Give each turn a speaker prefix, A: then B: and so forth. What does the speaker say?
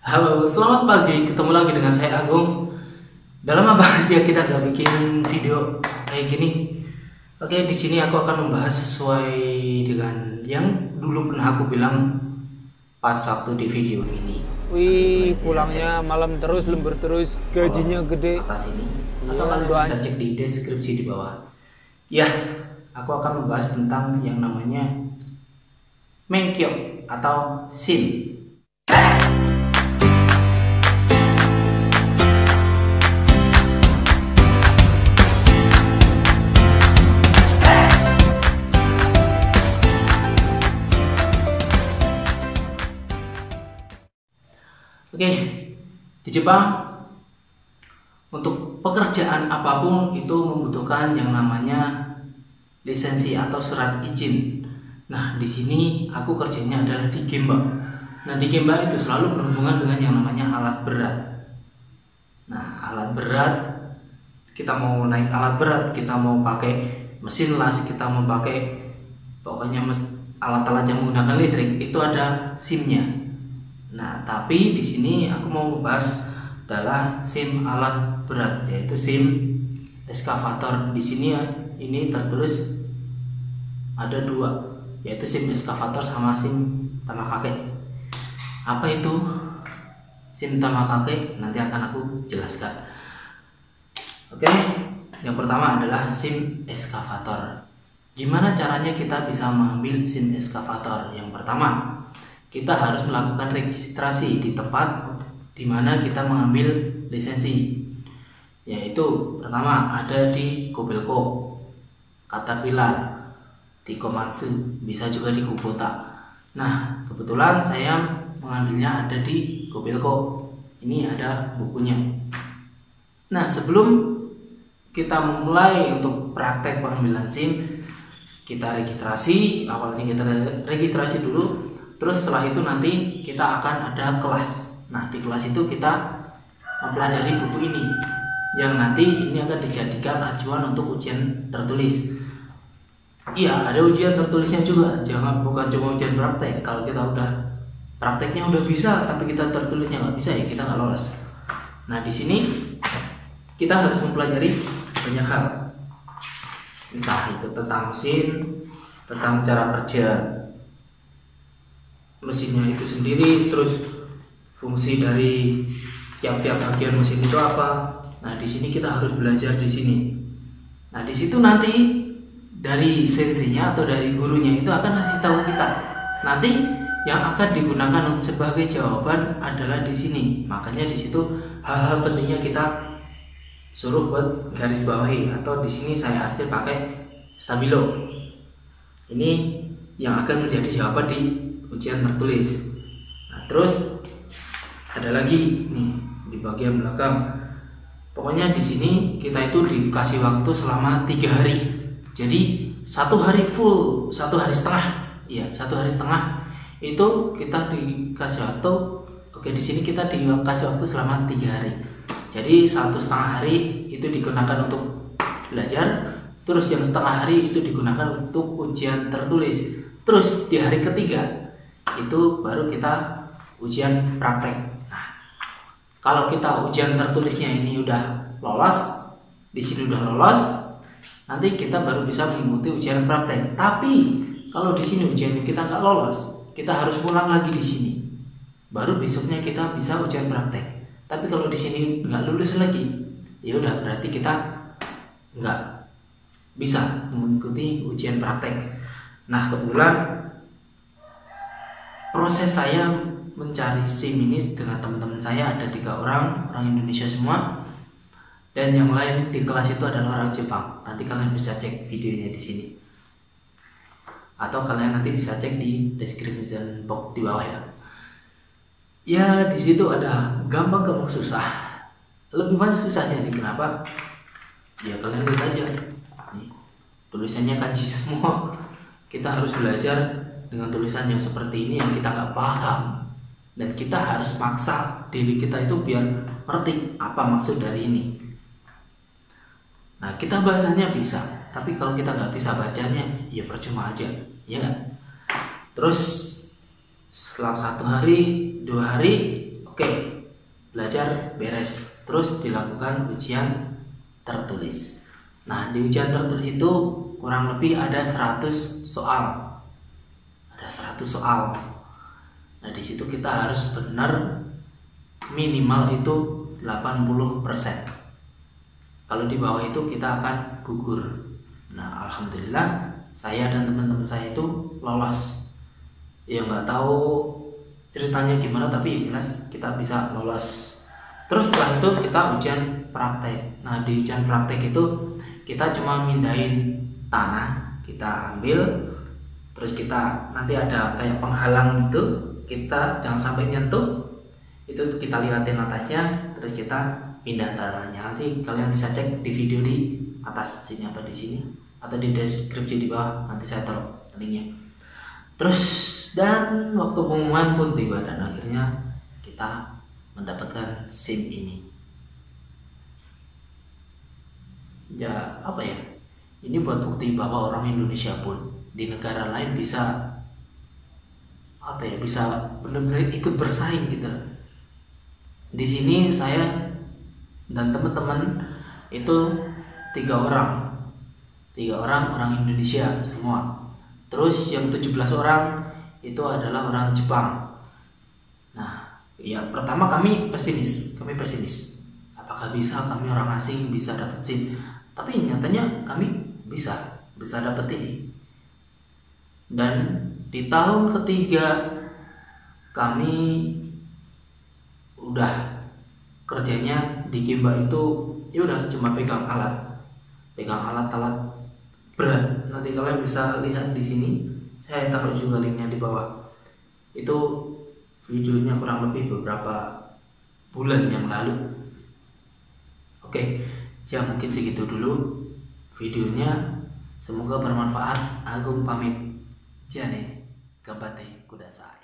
A: Halo, selamat pagi. Ketemu lagi dengan saya Agung. Udah lama banget ya kita nggak bikin video kayak gini. Oke, di sini aku akan membahas sesuai dengan yang dulu pernah aku bilang pas waktu di video ini.
B: Wih, pulangnya malam terus, lembur terus, gajinya gede.
A: Atas ini.
B: Iya,
A: Atau kalian
B: doain.
A: bisa cek di deskripsi di bawah. Ya, aku akan membahas tentang yang namanya Mengkyok atau SIM. Oke, di Jepang untuk pekerjaan apapun itu membutuhkan yang namanya lisensi atau surat izin. Nah, di sini aku kerjanya adalah di Gemba. Nah, di Gemba itu selalu berhubungan dengan yang namanya alat berat. Nah, alat berat, kita mau naik alat berat, kita mau pakai mesin las, kita mau pakai pokoknya alat-alat yang menggunakan listrik itu ada SIM-nya. Nah, tapi di sini aku mau membahas adalah SIM alat berat, yaitu SIM eskavator. Di sini ya, ini tertulis ada dua, yaitu SIM eskavator sama SIM tamakake. Apa itu SIM tamakake? Nanti akan aku jelaskan. Oke, yang pertama adalah SIM eskavator. Gimana caranya kita bisa mengambil SIM eskavator? Yang pertama, kita harus melakukan registrasi di tempat di mana kita mengambil lisensi, yaitu pertama ada di Kobelco, Caterpillar, di Komatsu, bisa juga di Kubota. Nah, kebetulan saya mengambilnya ada di Kobelco. Ini ada bukunya. Nah, sebelum kita memulai untuk praktek pengambilan SIM, kita registrasi. Awalnya kita registrasi dulu. Terus setelah itu nanti kita akan ada kelas. Nah, di kelas itu kita mempelajari buku ini, yang nanti ini akan dijadikan acuan untuk ujian tertulis. Iya, ada ujian tertulisnya juga. Jangan bukan cuma ujian praktek. Kalau kita udah prakteknya udah bisa, tapi kita tertulisnya nggak bisa, ya kita nggak lolos. Nah, di sini kita harus mempelajari banyak hal. Entah itu tentang mesin, tentang cara kerja mesinnya itu sendiri, terus fungsi dari tiap-tiap bagian mesin itu apa. Nah, di sini kita harus belajar di sini. Nah, di situ nanti dari senseinya atau dari gurunya itu akan kasih tahu kita. Nanti yang akan digunakan sebagai jawaban adalah di sini. Makanya di situ hal-hal pentingnya kita suruh buat garis bawahi, atau di sini saya arti pakai stabilo. Ini yang akan menjadi jawaban di ujian tertulis. Nah, terus ada lagi nih di bagian belakang. Pokoknya di sini kita itu dikasih waktu selama 3 hari. Jadi 1 hari full, 1 hari setengah. Iya, 1 hari setengah itu kita dikasih waktu. Oke, di sini kita dikasih waktu selama 3 hari. Jadi 1,5 hari itu digunakan untuk belajar. Terus yang setengah hari itu digunakan untuk ujian tertulis. Terus di hari ketiga itu baru kita ujian praktek. Nah, kalau kita ujian tertulisnya ini udah lolos, di sini udah lolos, nanti kita baru bisa mengikuti ujian praktek. Tapi kalau di sini ujiannya kita nggak lolos, kita harus pulang lagi di sini. Baru besoknya kita bisa ujian praktek. Tapi kalau di sini nggak lulus lagi, ya udah berarti kita nggak bisa mengikuti ujian praktek. Nah, kebetulan proses saya mencari SIM ini dengan teman-teman saya ada 3 orang Indonesia semua, dan yang lain di kelas itu adalah orang Jepang. Nanti kalian bisa cek videonya di sini, atau kalian nanti bisa cek di description box di bawah ya. Ya, di situ ada gampang susah. Lebih banyak susahnya nih. Kenapa? Ya kalian lihat aja. Nih, tulisannya kanji semua. Kita harus belajar dengan tulisan yang seperti ini yang kita nggak paham, dan kita harus maksa diri kita itu biar ngerti apa maksud dari ini. Nah, kita bahasanya bisa, tapi kalau kita nggak bisa bacanya, ya percuma aja, ya kan? Terus setelah 1 hari, 2 hari, oke, Oke, belajar beres, terus dilakukan ujian tertulis. Nah, di ujian tertulis itu kurang lebih ada 100 soal. Ada 100 soal. Nah, di situ kita harus benar minimal itu 80%. Kalau di bawah itu kita akan gugur. Nah, alhamdulillah saya dan teman-teman saya itu lolos. Ya nggak tahu ceritanya gimana, tapi yang jelas kita bisa lolos. Terus setelah itu kita ujian praktek. Nah, di ujian praktek itu kita cuma mindahin tanah, kita ambil, terus kita nanti ada kayak penghalang gitu, kita jangan sampai nyentuh, itu kita lihatin atasnya, terus kita pindah tanahnya. Nanti kalian bisa cek di video di atas sini apa di sini atau di deskripsi di bawah, nanti saya taruh linknya. Terus dan waktu pengumuman pun tiba dan akhirnya kita mendapatkan SIM ini. Ya apa ya, ini buat bukti bahwa orang Indonesia pun di negara lain bisa apa ya, bisa benar-benar ikut bersaing gitu. Di sini saya dan teman-teman itu 3 orang orang Indonesia semua. Terus yang 17 orang itu adalah orang Jepang. Nah, ya pertama kami pesimis. Apakah bisa kami orang asing bisa dapat SIM? Tapi nyatanya kami bisa dapat ini. Dan di tahun ketiga kami udah kerjanya di Gimba itu ya udah cuma pegang alat berat. Nanti kalian bisa lihat di sini, saya taruh juga linknya di bawah. Itu videonya kurang lebih beberapa bulan yang lalu. Oke, ya mungkin segitu dulu videonya. Semoga bermanfaat. Agung pamit. Jane, Gambate Kudasai.